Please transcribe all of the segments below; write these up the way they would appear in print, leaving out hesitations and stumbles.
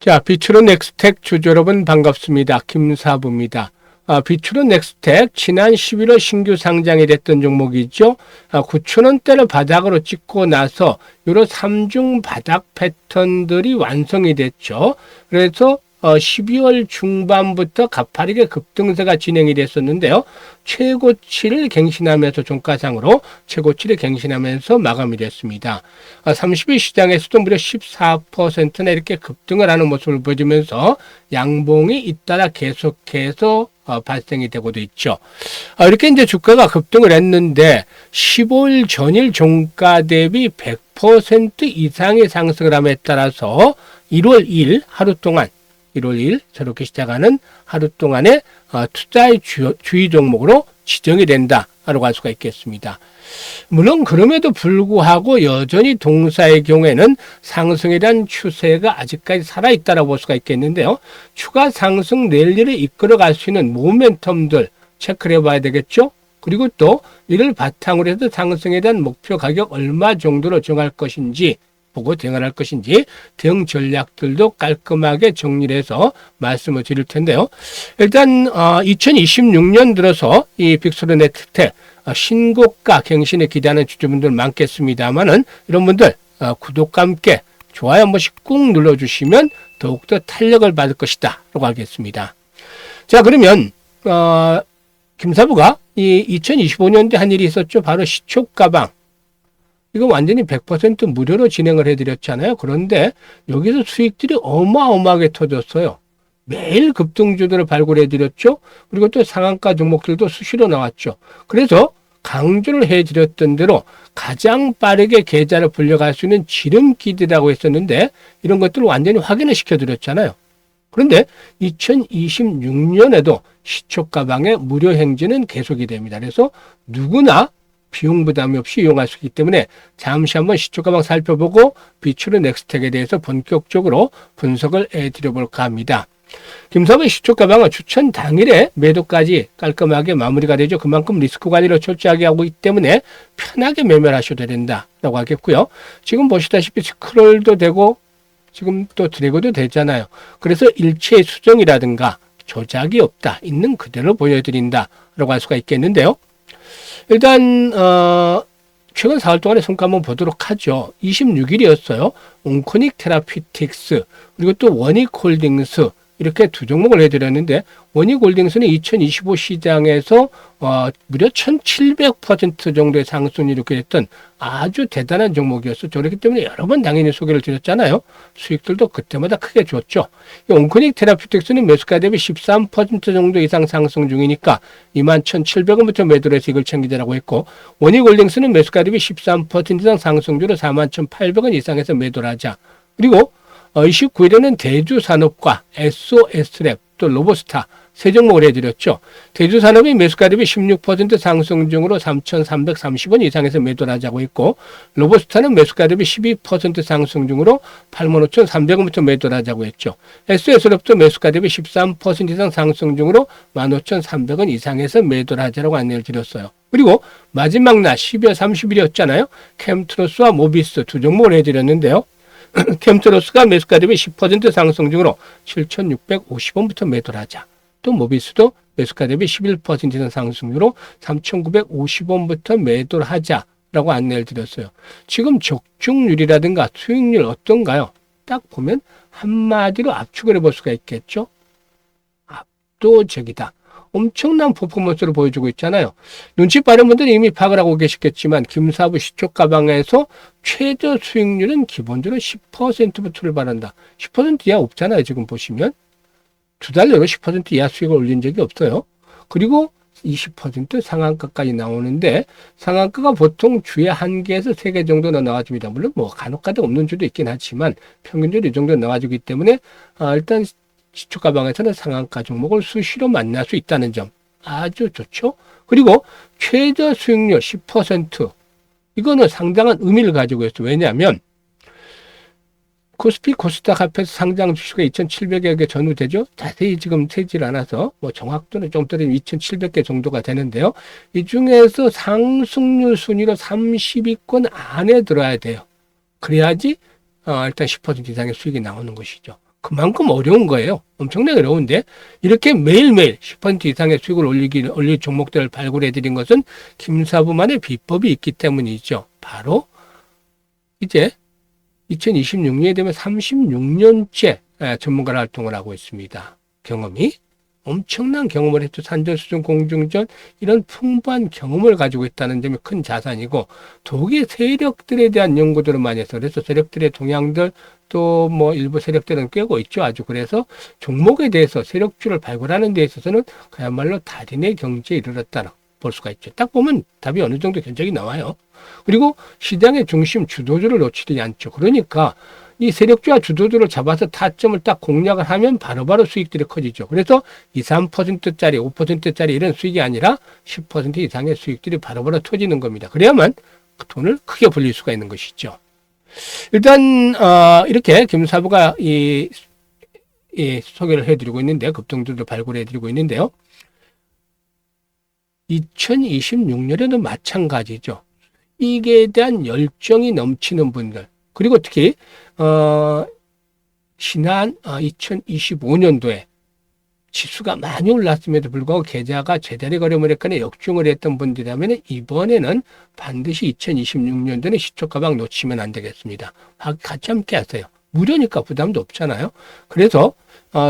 자, 비추론 넥스텍 주주 여러분 반갑습니다. 김사부입니다. 비추론 넥스텍 지난 11월 신규 상장이 됐던 종목이죠. 9,000원대를 바닥으로 찍고 나서 이런 3중 바닥 패턴들이 완성이 됐죠. 그래서 12월 중반부터 가파르게 급등세가 진행이 됐었는데요. 최고치를 갱신하면서 종가상으로 최고치를 갱신하면서 마감이 됐습니다. 30일 시장에서도 무려 14%나 이렇게 급등을 하는 모습을 보여주면서 양봉이 잇따라 계속해서 발생이 되고도 있죠. 이렇게 이제 주가가 급등을 했는데 15일 전일 종가 대비 100% 이상의 상승을 함에 따라서 1월 2일 하루 동안 1월 2일 저렇게 시작하는 하루 동안의 투자의 주의 종목으로 지정이 된다라고 할 수가 있겠습니다. 물론 그럼에도 불구하고 여전히 동사의 경우에는 상승에 대한 추세가 아직까지 살아있다고 볼 수가 있겠는데요. 추가 상승 랠리를 이끌어갈 수 있는 모멘텀들 체크를 해봐야 되겠죠. 그리고 또 이를 바탕으로 해서 상승에 대한 목표 가격 얼마 정도로 정할 것인지 보고 대응을 할 것인지 대응 전략들도 깔끔하게 정리를 해서 말씀을 드릴 텐데요. 일단 2026년 들어서 이 빅스론 넥스텍 신고가 갱신에 기대하는 주주분들 많겠습니다만은 이런 분들 구독과 함께 좋아요 한 번씩 꾹 눌러주시면 더욱더 탄력을 받을 것이다 라고 하겠습니다. 자, 그러면 김사부가 이 2025년도에 한 일이 있었죠. 바로 시초가방. 이거 완전히 100% 무료로 진행을 해드렸잖아요. 그런데 여기서 수익들이 어마어마하게 터졌어요. 매일 급등주들을 발굴해드렸죠. 그리고 또 상한가 종목들도 수시로 나왔죠. 그래서 강조를 해드렸던 대로 가장 빠르게 계좌를 불려갈 수 있는 지름길이라고 했었는데 이런 것들을 완전히 확인을 시켜드렸잖아요. 그런데 2026년에도 시초가방의 무료 행진은 계속이 됩니다. 그래서 누구나 비용 부담이 없이 이용할 수 있기 때문에 잠시 한번 시초가방 살펴보고 비추론 넥스텍에 대해서 본격적으로 분석을 해드려볼까 합니다. 김사부의 시초가방은 추천 당일에 매도까지 깔끔하게 마무리가 되죠. 그만큼 리스크 관리를 철저하게 하고 있기 때문에 편하게 매매를 하셔도 된다라고 하겠고요. 지금 보시다시피 스크롤도 되고 지금 또 드래그도 되잖아요. 그래서 일체의 수정이라든가 조작이 없다. 있는 그대로 보여드린다라고 할 수가 있겠는데요. 일단 최근 4월 동안의 성과 한번 보도록 하죠. 26일이었어요. 온코닉 테라피틱스 그리고 또 원익홀딩스 이렇게 두 종목을 해드렸는데 원익홀딩스는 2025 시장에서 무려 1700% 정도의 상승이 이렇게 됐던 아주 대단한 종목이었어요. 그렇기 때문에 여러 번 당연히 소개를 드렸잖아요. 수익들도 그때마다 크게 줬죠. 온코닉 테라피틱스는 매수가 대비 13% 정도 이상 상승 중이니까 21,700원부터 매도를 해서 이걸 챙기자라고 했고 원익홀딩스는 매수가 대비 13% 이상 상승 중으로 41,800원 이상에서 매도를 하자. 그리고 29일에는 대주산업과 SOS랩 또 로보스타 세 종목을 해드렸죠. 대주산업이 매수가 대비 16% 상승 중으로 3,330원 이상에서 매도를 하자고 했고 로보스타는 매수가 대비 12% 상승 중으로 85,300원부터 매도를 하자고 했죠. SOS랩도 매수가 대비 13% 이상 상승 중으로 15,300원 이상에서 매도를 하자라고 안내를 드렸어요. 그리고 마지막 날 12월 30일이었잖아요. 캠트로스와 모비스 두 종목을 해드렸는데요. 캠트로스가 매수가 대비 10% 상승 중으로 7,650원부터 매도를 하자. 또 모비스도 매수가 대비 11% 이상 상승률로 3,950원부터 매도를 하자라고 안내를 드렸어요. 지금 적중률이라든가 수익률 어떤가요? 딱 보면 한마디로 압축을 해볼 수가 있겠죠. 압도적이다. 엄청난 퍼포먼스를 보여주고 있잖아요. 눈치 빠른 분들은 이미 파악을 하고 계시겠지만 김사부 시초가방에서 최저 수익률은 기본적으로 10%부터 출발한다. 10% 이하 없잖아요. 지금 보시면. 두 달 내로 10% 이하 수익을 올린 적이 없어요. 그리고 20% 상한가까지 나오는데 상한가가 보통 주에 1개에서 3개 정도는 나와줍니다. 물론 뭐 간혹가다 없는 주도 있긴 하지만 평균적으로 이 정도 나와주기 때문에 일단 시초가방에서는 상한가 종목을 수시로 만날 수 있다는 점 아주 좋죠. 그리고 최저 수익률 10% 이거는 상당한 의미를 가지고 있어요. 왜냐하면 코스피 코스닥 앞에서 상장 주식이 2,700여 개 전후되죠. 자세히 지금 세질 않아서 뭐 정확도는 좀 떨어지면 2,700개 정도가 되는데요. 이 중에서 상승률 순위로 30위권 안에 들어야 돼요. 그래야지 일단 10% 이상의 수익이 나오는 것이죠. 그만큼 어려운 거예요. 엄청나게 어려운데 이렇게 매일매일 10% 이상의 수익을 올릴 종목들을 발굴해 드린 것은 김사부만의 비법이 있기 때문이죠. 바로 이제 2026년이 되면 36년째 전문가 활동을 하고 있습니다. 경험이 엄청난 경험을 했죠. 산전수전, 공중전 이런 풍부한 경험을 가지고 있다는 점이 큰 자산이고 독일 세력들에 대한 연구들을 많이 해서 그래서 세력들의 동향들 또 뭐 일부 세력들은 꿰고 있죠. 아주 그래서 종목에 대해서 세력주를 발굴하는 데 있어서는 그야말로 달인의 경지에 이르렀다 볼 수가 있죠. 딱 보면 답이 어느 정도 견적이 나와요. 그리고 시장의 중심 주도주를 놓치지 않죠. 그러니까 이 세력주와 주도주를 잡아서 타점을 딱 공략을 하면 바로바로 수익들이 커지죠. 그래서 2, 3%짜리, 5%짜리 이런 수익이 아니라 10% 이상의 수익들이 바로바로 터지는 겁니다. 그래야만 돈을 크게 벌릴 수가 있는 것이죠. 일단 이렇게 김사부가 이 소개를 해드리고 있는데 급등주를 발굴해드리고 있는데요. 2026년에도 마찬가지죠. 이익에 대한 열정이 넘치는 분들 그리고 특히 지난 2025년도에 지수가 많이 올랐음에도 불구하고 계좌가 제자리 걸음을 했거나 역중을 했던 분들이라면 이번에는 반드시 2026년도는 시초가방 놓치면 안 되겠습니다. 같이 함께 하세요. 무료니까 부담도 없잖아요. 그래서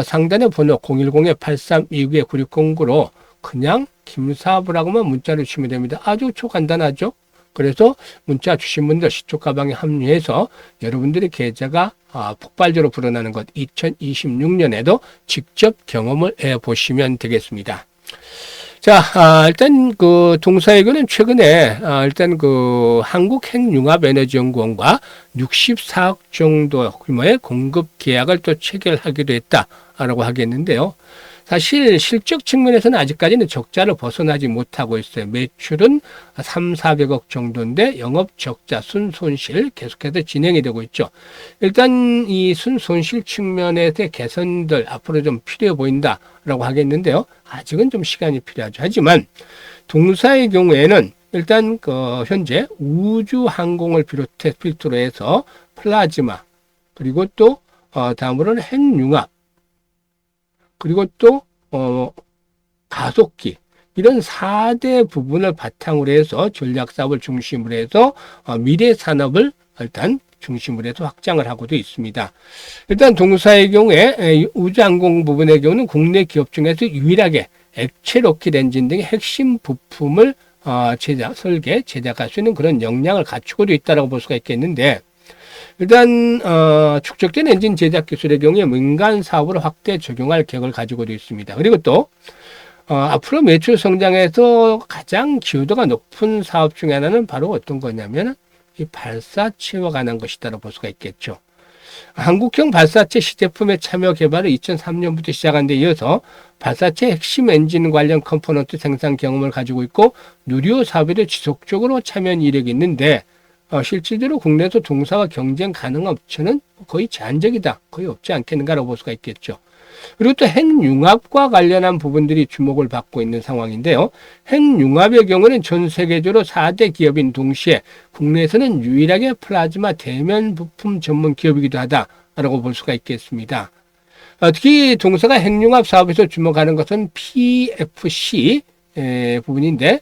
상단의 번호 010-8329-9609로 그냥 김사부라고만 문자를 주시면 됩니다. 아주 초간단하죠. 그래서 문자 주신 분들 시초가방에 합류해서 여러분들의 계좌가 폭발적으로 불어나는 것 2026년에도 직접 경험을 해보시면 되겠습니다. 자, 일단 그 동사에게는 최근에 일단 그 한국핵융합에너지연구원과 64억 정도 규모의 공급 계약을 또 체결하기도 했다라고 하겠는데요. 사실 실적 측면에서는 아직까지는 적자를 벗어나지 못하고 있어요. 매출은 3,400억 정도인데 영업 적자, 순손실 계속해서 진행이 되고 있죠. 일단 이 순손실 측면에서의 개선들 앞으로 좀 필요해 보인다라고 하겠는데요. 아직은 좀 시간이 필요하죠. 하지만 동사의 경우에는 일단 현재 우주항공을 필두로 해서 플라즈마 그리고 또 다음으로는 핵융합 그리고 또 가속기 이런 4대 부분을 바탕으로 해서 전략사업을 중심으로 해서 미래 산업을 일단 중심으로 해서 확장을 하고도 있습니다. 일단 동사의 경우에 우주항공 부분의 경우는 국내 기업 중에서 유일하게 액체 로켓 엔진 등의 핵심 부품을 설계, 제작할 수 있는 그런 역량을 갖추고도 있다고 볼 수가 있겠는데 일단 축적된 엔진 제작 기술의 경우에 민간 사업으로 확대 적용할 계획을 가지고도 있습니다. 그리고 또 앞으로 매출 성장에서 가장 기여도가 높은 사업 중에 하나는 바로 어떤 거냐면 이 발사체와 관한 것이다라고 볼 수가 있겠죠. 한국형 발사체 시제품의 참여 개발을 2003년부터 시작한 데 이어서 발사체 핵심 엔진 관련 컴포넌트 생산 경험을 가지고 있고 누리호 사업에도 지속적으로 참여 이력이 있는데 실질적으로 국내에서 동사와 경쟁 가능한 업체는 거의 제한적이다. 거의 없지 않겠는가라고 볼 수가 있겠죠. 그리고 또 핵융합과 관련한 부분들이 주목을 받고 있는 상황인데요. 핵융합의 경우는 전 세계적으로 4대 기업인 동시에 국내에서는 유일하게 플라즈마 대면 부품 전문 기업이기도 하다라고 볼 수가 있겠습니다. 특히 동사가 핵융합 사업에서 주목하는 것은 PFC 부분인데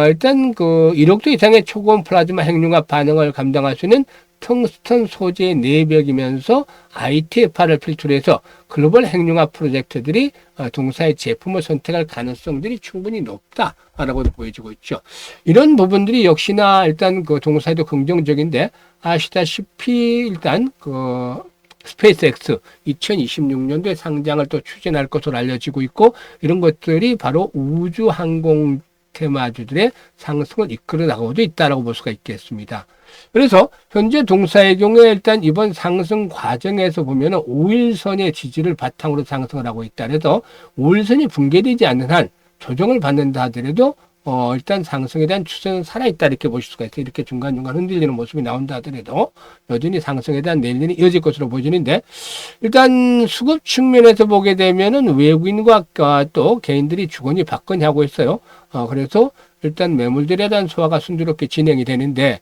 일단 1억도 이상의 초고온 플라즈마 핵융합 반응을 감당할 수 있는 텅스턴 소재의 내벽이면서 ITFR을 필두로 해서 글로벌 핵융합 프로젝트들이 동사의 제품을 선택할 가능성들이 충분히 높다라고 보여지고 있죠. 이런 부분들이 역시나 일단 동사에도 긍정적인데 아시다시피 일단 스페이스X 2026년도에 상장을 또 추진할 것으로 알려지고 있고 이런 것들이 바로 우주항공 테마주들의 상승을 이끌어 나가고도 있다라고 볼 수가 있겠습니다. 그래서 현재 동사의 경우에 일단 이번 상승 과정에서 보면은 5일선의 지지를 바탕으로 상승을 하고 있다. 그래서 5일선이 붕괴되지 않는 한 조정을 받는다 하더라도 일단 상승에 대한 추세는 살아있다 이렇게 보실 수가 있어요. 이렇게 중간중간 흔들리는 모습이 나온다 하더라도 여전히 상승에 대한 내일이 이어질 것으로 보여지는데 일단 수급 측면에서 보게 되면은 외국인과 또 개인들이 주거니 받거니 하고 있어요. 그래서 일단 매물들에 대한 소화가 순조롭게 진행이 되는데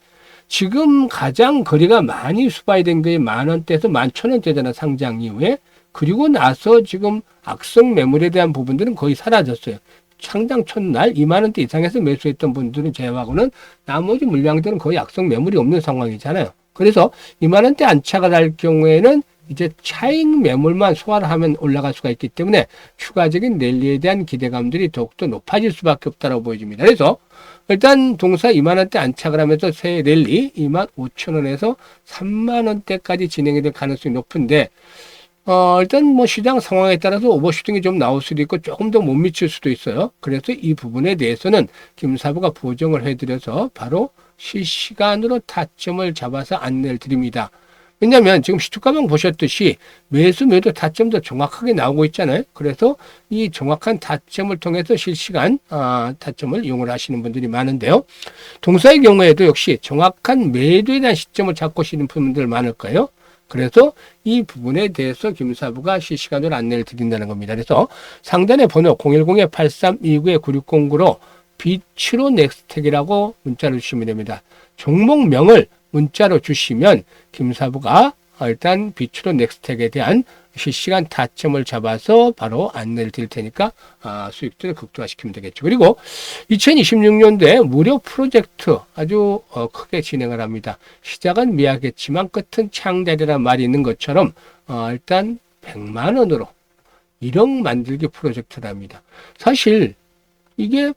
지금 가장 거래가 많이 수바이된 게 10,000원대에서 11,000원대잖아, 상장 이후에. 그리고 나서 지금 악성 매물에 대한 부분들은 거의 사라졌어요. 상장 첫날 20,000원대 이상에서 매수했던 분들은 제외하고는 나머지 물량들은 거의 악성 매물이 없는 상황이잖아요. 그래서 20,000원대 안착을 할 경우에는 이제 차익 매물만 소화를 하면 올라갈 수가 있기 때문에 추가적인 랠리에 대한 기대감들이 더욱더 높아질 수밖에 없다고 보여집니다. 그래서 일단 동사 20,000원대 안착을 하면서 새 랠리 25,000원에서 30,000원대까지 진행이 될 가능성이 높은데 일단 뭐 시장 상황에 따라서 오버슈팅이 좀 나올 수도 있고 조금 더 못 미칠 수도 있어요. 그래서 이 부분에 대해서는 김사부가 보정을 해드려서 바로 실시간으로 타점을 잡아서 안내를 드립니다. 왜냐하면 지금 시초가방 보셨듯이 매수 매도 타점도 정확하게 나오고 있잖아요. 그래서 이 정확한 타점을 통해서 실시간 타점을 이용을 하시는 분들이 많은데요. 동사의 경우에도 역시 정확한 매도에 대한 시점을 잡고 오시는 분들 많을 거예요. 그래서 이 부분에 대해서 김사부가 실시간으로 안내를 드린다는 겁니다. 그래서 상단의 번호 010-8329-9609로 비추로 넥스텍이라고 문자를 주시면 됩니다. 종목명을 문자로 주시면 김사부가 일단 비추로 넥스텍에 대한 실시간 타점을 잡아서 바로 안내를 드릴 테니까 수익들을 극대화시키면 되겠죠. 그리고 2026년도에 무료 프로젝트 아주 크게 진행을 합니다. 시작은 미약했지만 끝은 창대리라는 말이 있는 것처럼 일단 100만 원으로 1억 만들기 프로젝트랍니다. 사실 이게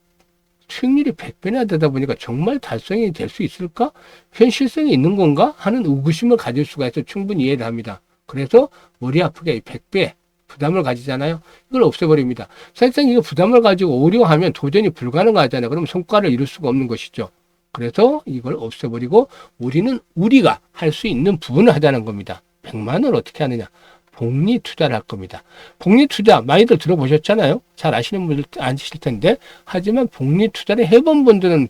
수익률이 100배나 되다 보니까 정말 달성이 될 수 있을까? 현실성이 있는 건가? 하는 의구심을 가질 수가 있어 충분히 이해를 합니다. 그래서 머리 아프게 100배 부담을 가지잖아요. 이걸 없애버립니다. 사실상 이거 부담을 가지고 오려하면 도전이 불가능하잖아요. 그럼 성과를 이룰 수가 없는 것이죠. 그래서 이걸 없애버리고 우리가 할 수 있는 부분을 하자는 겁니다. 100만 원을 어떻게 하느냐? 복리 투자를 할 겁니다. 복리 투자 많이들 들어보셨잖아요. 잘 아시는 분들 아실 텐데 하지만 복리 투자를 해본 분들은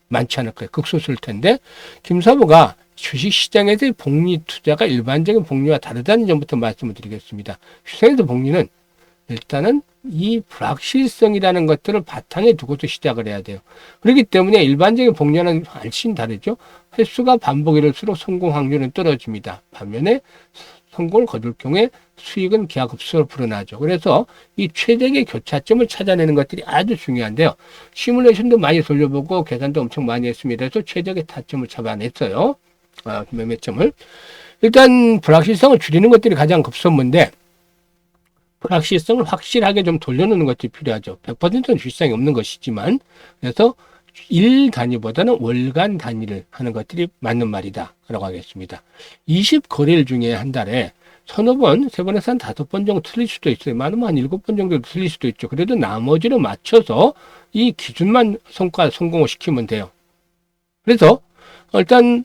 많지 않을 거예요. 극소수일 텐데 김사부가 주식시장에서의 복리 투자가 일반적인 복리와 다르다는 점부터 말씀을 드리겠습니다. 시장에서 복리는 일단은 이 불확실성이라는 것들을 바탕에 두고서 시작을 해야 돼요. 그렇기 때문에 일반적인 복리와는 훨씬 다르죠. 횟수가 반복일수록 성공 확률은 떨어집니다. 반면에 성공을 거둘 경우에 수익은 기하급수로 불어나죠. 그래서 이 최적의 교차점을 찾아내는 것들이 아주 중요한데요. 시뮬레이션도 많이 돌려보고 계산도 엄청 많이 했습니다. 그래서 최적의 타점을 잡아냈어요. 매매점을. 일단 불확실성을 줄이는 것들이 가장 급선무인데 불확실성을 확실하게 좀 돌려놓는 것들이 필요하죠. 100%는 주식시장이 없는 것이지만 그래서 일 단위보다는 월간 단위를 하는 것들이 맞는 말이다 라고 하겠습니다. 20거래일 중에 한 달에 서너 번, 세 번에서 한 5번 정도 틀릴 수도 있어요. 많으면 한 7번 정도 틀릴 수도 있죠. 그래도 나머지를 맞춰서 이 기준만 성공을 시키면 돼요. 그래서 일단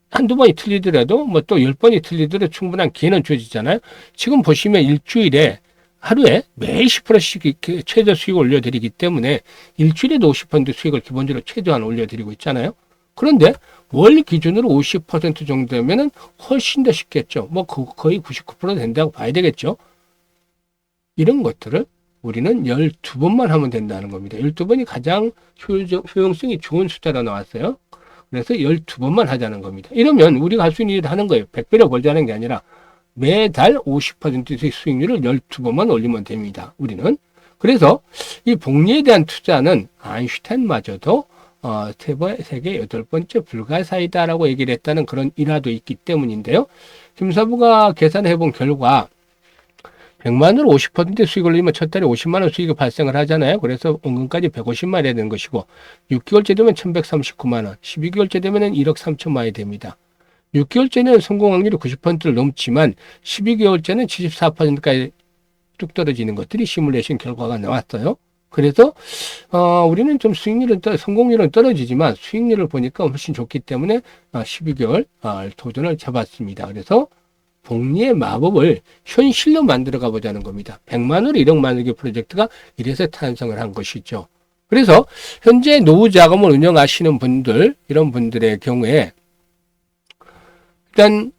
한두 번이 틀리더라도 뭐 또 10번이 틀리더라도 충분한 기회는 주어지잖아요. 지금 보시면 일주일에 하루에 매일 10%씩 최저 수익을 올려드리기 때문에 일주일에도 50% 수익을 기본적으로 최소한 올려드리고 있잖아요. 그런데 월 기준으로 50% 정도 되면은 훨씬 더 쉽겠죠. 뭐 거의 99% 된다고 봐야 되겠죠. 이런 것들을 우리는 12번만 하면 된다는 겁니다. 12번이 가장 효용성이 좋은 숫자로 나왔어요. 그래서 12번만 하자는 겁니다. 이러면 우리가 할 수 있는 일을 하는 거예요. 100배로 벌자는 게 아니라 매달 50%의 수익률을 12번만 올리면 됩니다. 우리는. 그래서 이 복리에 대한 투자는 아인슈타인마저도 세계 8번째 불가사의다라고 얘기를 했다는 그런 일화도 있기 때문인데요. 김사부가 계산해 본 결과 100만 원으로 50% 수익을 올리면 첫 달에 50만 원 수익이 발생을 하잖아요. 그래서 원금까지 150만 원이 되는 것이고 6개월째 되면 1139만 원, 12개월째 되면 1억 3천만 원이 됩니다. 6개월째는 성공 확률이 90%를 넘지만 12개월째는 74%까지 뚝 떨어지는 것들이 시뮬레이션 결과가 나왔어요. 그래서 우리는 좀 성공률은 떨어지지만 수익률을 보니까 훨씬 좋기 때문에 12개월 도전을 잡았습니다. 그래서 복리의 마법을 현실로 만들어 가보자는 겁니다. 100만 원으로 1억 만들기 프로젝트가 이래서 탄생을 한 것이죠. 그래서 현재 노후 자금을 운영하시는 분들, 이런 분들의 경우에 일단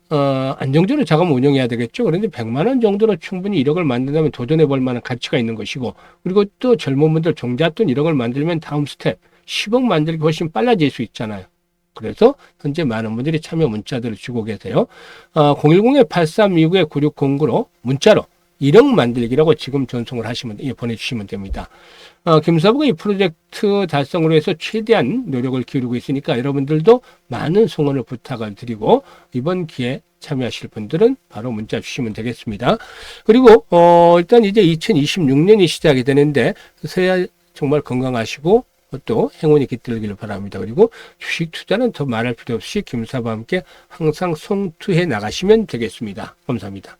안정적으로 자금을 운영해야 되겠죠. 그런데 100만 원 정도로 충분히 1억을 만든다면 도전해 볼 만한 가치가 있는 것이고, 그리고 또 젊은 분들 종잣돈 1억을 만들면 다음 스텝 10억 만들기 훨씬 빨라질 수 있잖아요. 그래서 현재 많은 분들이 참여 문자들을 주고 계세요. 010-8329-9609로 문자로 1억 만들기라고 지금 전송을 보내주시면 됩니다. 김사부가 이 프로젝트 달성을 위해서 최대한 노력을 기울이고 있으니까 여러분들도 많은 송원을 부탁을 드리고 이번 기회에 참여하실 분들은 바로 문자 주시면 되겠습니다. 그리고 일단 이제 2026년이 시작이 되는데 새해 정말 건강하시고 또 행운이 깃들기를 바랍니다. 그리고 주식 투자는 더 말할 필요 없이 김사부와 함께 항상 송투해 나가시면 되겠습니다. 감사합니다.